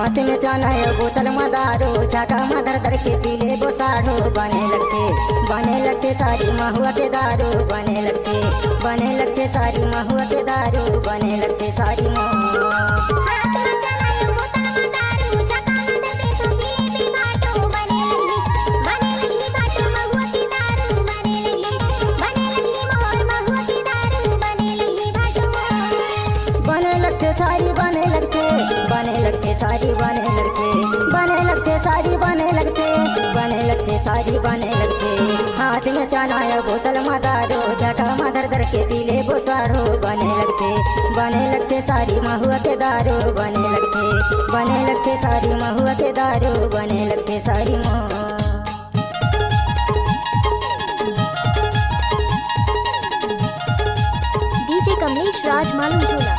हाथ में चाना है बोतल में दारू, झाका में धर धर के पीले वो साढ़ू। बने लगते सारी महुआ के दारू, बने लगते सारी महुआ के दारू, बने लगते सारी सारी बने लगते सारी बने लगते। हाथ में चाना है बोतल में दारू, झका में धर धर के पीले वो साढ़ू। बने लगते सारी महुआ के दारू, बने लगते सारी महुआ के दारू, बने लगते सारी डीजे कमलेश राज मालूम झूला।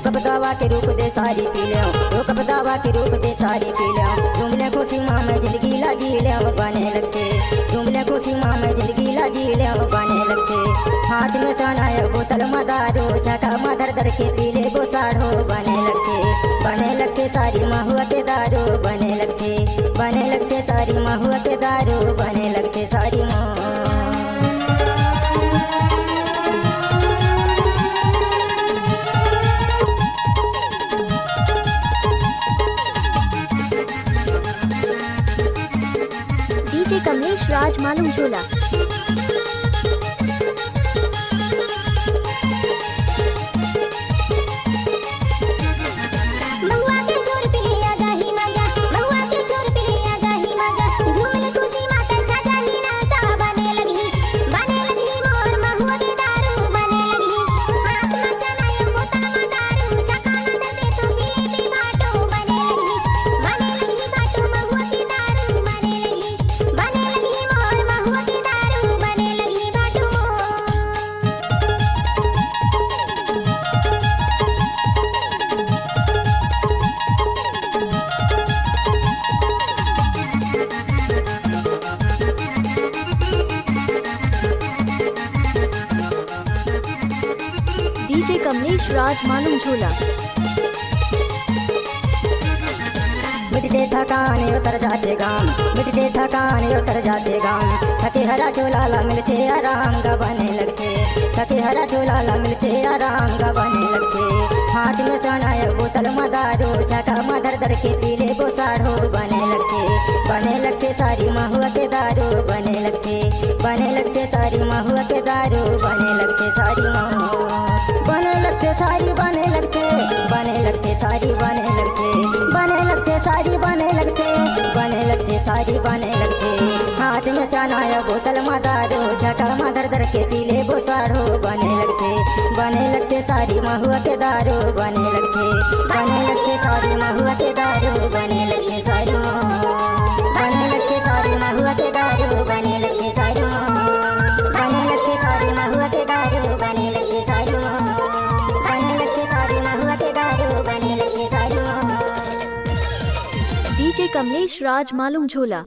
कब दावा के रूप दे सारी पी ले, कब दावा के रूप दे सारी पी ले। जुमले खुशी माँ में जिंदगी ला जी ले, बने लगते। जुमले खुशी माँ में जिंदगी ला जी ले, बने लगते। हाथ में चाना है बोतल में दारू, झका में धर धर के पीले वो साढ़ू। बने लगते सारी महुआ के दारू, बने लगते सारी महुआ के दारू, बने लगते सारी डीजे कमलेश राज मालूम झूला। डीजे कमलेश राज मालूम झूला। मिटते थकान उतर जाते गाम, मिटते थकान उतर जाते गाम। थके हरा चोला मिलते आराम का बने लगते, थके हरा चोला मिलते आराम का बने लगते। हाथ में चाना है बोतल में दारू, झका में धर धर के पीले वो साढ़ू। बने लगते सारी महुआ के दारू, बने लगते सारी महुआ के दारू, बने लगते सारी बने लगते सारी बने लगते सारी बने लगते। हाथ में चाना है बोतल में दारू, झका में धर धर के पीले वो साढ़ू। बने लगते सारी महुआ के दारू, बने लगते सारी महुआ के दारू, बने लगते सारी महुआ के दारू, बने लगते सारी महुआ के दारू, बने लगते सारी महुआ के दारू, बने लगते सारी डीजे कमलेश राज मालूम झूला।